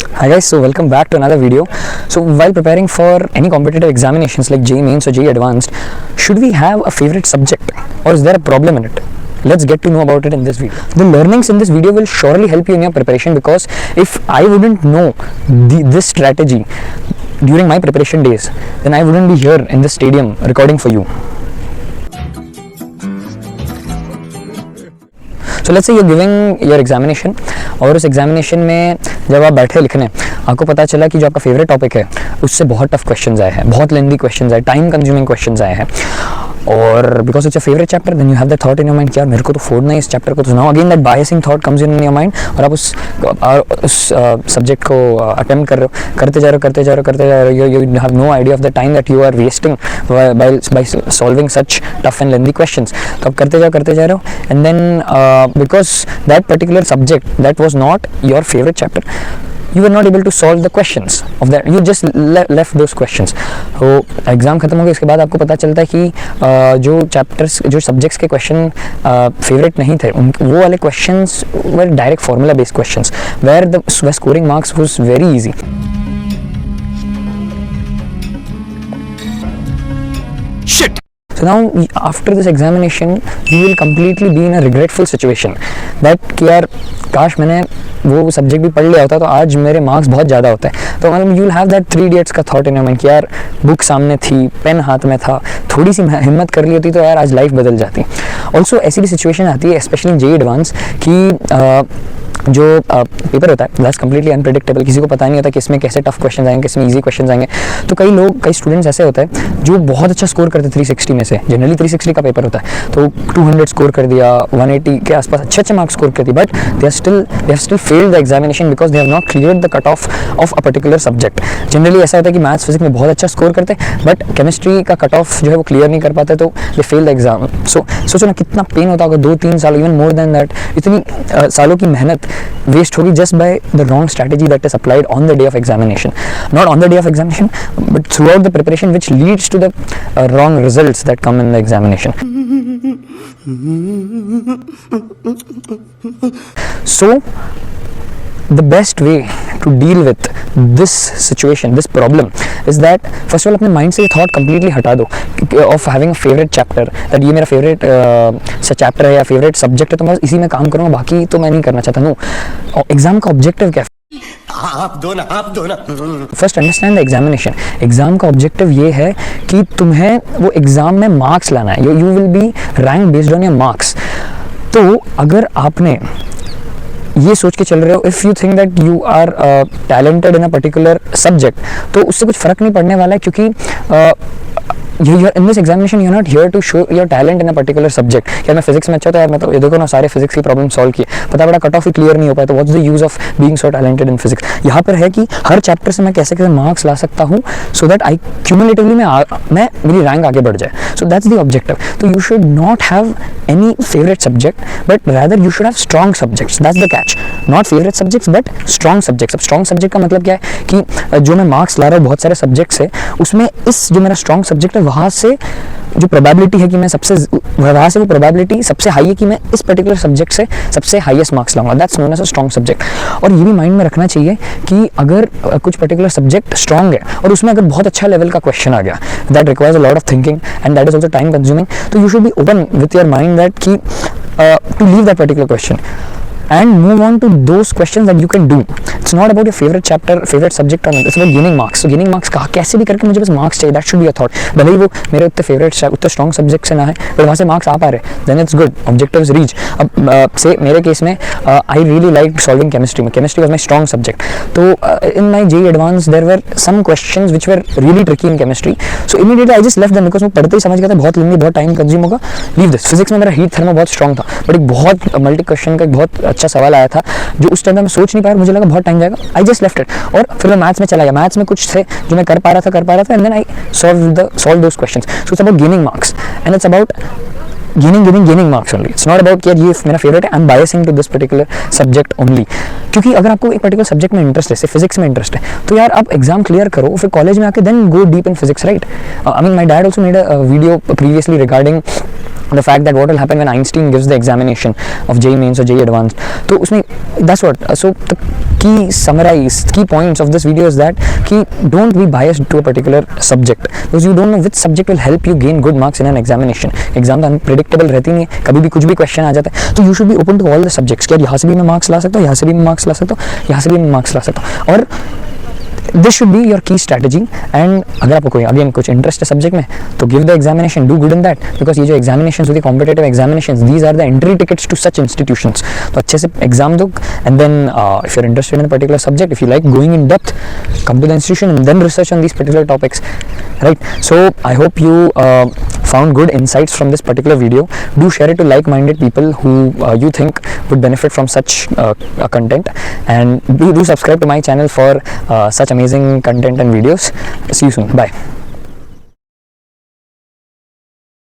Hi guys, so welcome back to another video. So while preparing for any competitive examinations like JEE Mains or JEE Advanced, should we have a favorite subject or is there a problem in it? Let's get to know about it in this video. The learnings in this video will surely help you in your preparation, because if I wouldn't know this strategy during my preparation days, then I wouldn't be here in this stadium recording for you. So let's say you're giving your examination, और उस examination में जब आप बैठे लिखने, आपको पता चला कि जो आपका फेवरेट टॉपिक है उससे बहुत टफ क्वेश्चंस आए हैं, बहुत लेंदी क्वेश्चंस आए, टाइम कंज्यूमिंग क्वेश्चंस आए हैं, और because it's a favourite chapter, then you have the thought in your mind कि यार मेरे को तो फोड़ना है इस चैप्टर को, तो now again that biasing thought comes in your mind, और आप उस सब्जेक्ट को अटेम्प्ट कर रहे हो, करते जा रहे हो, you have no idea of the time that you are wasting by solving such tough and lengthy questions. तो आप करते जा रहे हो, and then because that particular subject that was not your favourite chapter, you were not able to solve the questions of that, you just left those questions. तो exam ख़त्म हो गया, इसके बाद आपको पता चलता है कि जो चैप्टर्स, जो सब्जेक्ट्स के क्वेश्चन फेवरेट नहीं थे, वो वाले questions were direct formula based questions, where the scoring marks was very easy. Shit. So now after this examination you will completely be in a regretful situation that कि यार काश मैंने वो सब्जेक्ट भी पढ़ लिया होता तो आज मेरे मार्क्स बहुत ज़्यादा होते हैं. तो मतलब you will have that 3 idiots का थॉट इन योर माइंड कि यार बुक सामने थी, पेन हाथ में था, थोड़ी सी हिम्मत कर ली होती तो यार आज लाइफ बदल जाती. ऑल्सो ऐसी भी सिचुएशन आती है स्पेशली इन JEE एडवांस कि जो पेपर होता है दैट्स कम्प्लीटली अनप्रेडिक्टेबल, किसी को पता नहीं होता कि इसमें कैसे टफ क्वेश्चन आएंगे, किसमें इजी क्वेश्चन आएंगे. तो कई स्टूडेंट्स ऐसे होते हैं जो बहुत अच्छा स्कोर करते हैं 360 में से, जनरली 360 का पेपर होता है, तो 200 स्कोर कर दिया, 180 के आसपास अच्छे मार्क्स स्कोर कर दिए, but they have still failed the examination because they have not cleared the cut of a particular subject. Generally ऐसा होता है कि मैथ्स फिजिक्स में बहुत अच्छा स्कोर करते हैं, बट केमिस्ट्री का कट ऑफ जो है वो क्लियर नहीं कर पाते, तो दे फेल द एग्जाम. सो सोचो ना कितना पेन होता होगा, 2-3 साल, इवन मोर देन दैट, इतनी सालों की मेहनत वेस्ट होगी just by the wrong strategy that is applied on the day of examination. Not on the day of examination, but throughout the preparation, which leads to the wrong results that come in the examination. So the best way to deal with this situation, this problem, is that first of all अपने mind से ये thought completely हटा दो of having a favorite chapter, that ये मेरा favorite chapter है या favorite subject है तो मैं इसी में काम करूँगा, बाकी तो मैं नहीं करना चाहता. नो, एग्जाम का ऑब्जेक्टिव क्या है? आप दो ना. First understand the examination. Exam का ऑब्जेक्टिव ये है कि तुम्हें वो एग्जाम में मार्क्स लाना है. You will be rank based on your marks. तो अगर आपने ये सोच के चल रहे हो, if you think that you are talented in a particular subject, तो उससे कुछ फ़र्क नहीं पड़ने वाला है, क्योंकि in this examination you're not here to show your talent in a particular subject. यार मैं फिजिक्स में अच्छा था, यार मैं तो ये देखो ना सारे फिजिक्स की प्रॉब्लम सॉल्व किए, पता बड़ा कट ऑफ ही क्लियर नहीं हो पाया, तो what's the use of being so talented in physics. यहाँ पर है कि हर चैप्टर से मैं कैसे कैसे मार्क्स ला सकता हूँ सो दैट आई क्यूमुलेटिवली मैं मेरी रैंक आगे बढ़ जाए. So that's the objective. तो you should not have any favourite subject, but rather you should have strong subjects. That's the catch. Not favourite subjects but strong subjects. अब strong subject का मतलब क्या है कि जो मैं मार्क्स ला रहा हूँ बहुत सारे सब्जेक्ट से, उसमें इस जो मेरा स्ट्रॉन्ग सब्जेक्ट है वहाँ से जो प्रोबेबिलिटी है कि मैं वहाँ से वो प्रोबेबिलिटी सबसे हाई है कि मैं इस पर्टिकुलर सब्जेक्ट से सबसे हाईएस्ट मार्क्स लाऊंगा. That's known as a strong subject. और ये भी माइंड में रखना चाहिए कि अगर कुछ पर्टिकुलर सब्जेक्ट स्ट्रॉन्ग है और उसमें अगर बहुत अच्छा लेवल का क्वेश्चन आ गया that requires a lot of thinking and that is also time consuming, तो you should be open with your mind that कि to leave that particular question and move on to those questions that you can do. It's not about your favorite chapter, favorite subject or not. It's about gaining marks. So gaining marks कहाँ कैसे भी करके मुझे बस marks चाहिए. That should be your thought. भले ही वो मेरे उतने favorite उतने strong subject से ना है, पर वहाँ से marks आ पा रहे, then it's good. Objectives reach. अब से मेरे केस में I really liked solving chemistry. Chemistry was my strong subject. तो in my JEE Advanced there were some questions which were really tricky in chemistry. So immediately I just left them because मैं पढ़ते ही समझ गया था बहुत लंबी, बहुत time consume होगा. Leave this. Physics में मेरा heat thermo बहुत strong था, but एक बहुत multi question का एक बहुत अच्छा सवाल आया था जो उस टाइम मैं सोच नहीं पाया, मुझे लगा बहुत टाइम जाएगा. I just left it. और फिर मैं मैथ्स में चला गया. मैथ्स में कुछ थे जो मैं कर पा रहा था and then I solve those questions. So it's about gaining marks and it's about gaining marks only. It's not about कि यार ये मेरा फेवरेट है, I am biasing to this particular subject only. क्योंकि अगर आपको एक पर्टिकुलर सब्जेक्ट में इंटरेस्ट है, जैसे फिजिक्स में इंटरेस्ट है, तो यार आप एग्जाम क्लियर करो, फिर कॉलेज में आके then go deep in physics, right? I mean my dad also made a video previously regarding the fact that what will happen when Einstein gives the examination of JEE Mains or JEE Advanced. तो उसमें that's what so key summarize, key points of this video is that ki don't be biased to a particular subject, because you don't know which subject will help you gain good marks in an examination. Exam unpredictable रहती नहीं है, कभी भी कुछ भी question आ जाता है, तो you should be open to all the subjects कि यार यहाँ से भी मैं मार्क्स ला सकता हूँ, यहाँ से भी मैं मार्क्स ला सकता हूँ, यहाँ से भी मैं मार्क्स ला सकता हूँ. और this should be your key strategy. And अगर आपको कोई अगेन कुछ इंटरेस्ट है सब्जेक्ट में, तो give the examination, do good in that, because ये जो examinations होती है, competitive examinations, these are the entry tickets to such institutions. तो अच्छे से एग्जाम दो, and then if you're interested in a particular subject, if you like going in depth, come to the institution and then research on these particular topics, right? So I hope you found good insights from this particular video. Do share it to like-minded people who you think would benefit from such content, and do subscribe to my channel for such amazing content and videos. See you soon. Bye.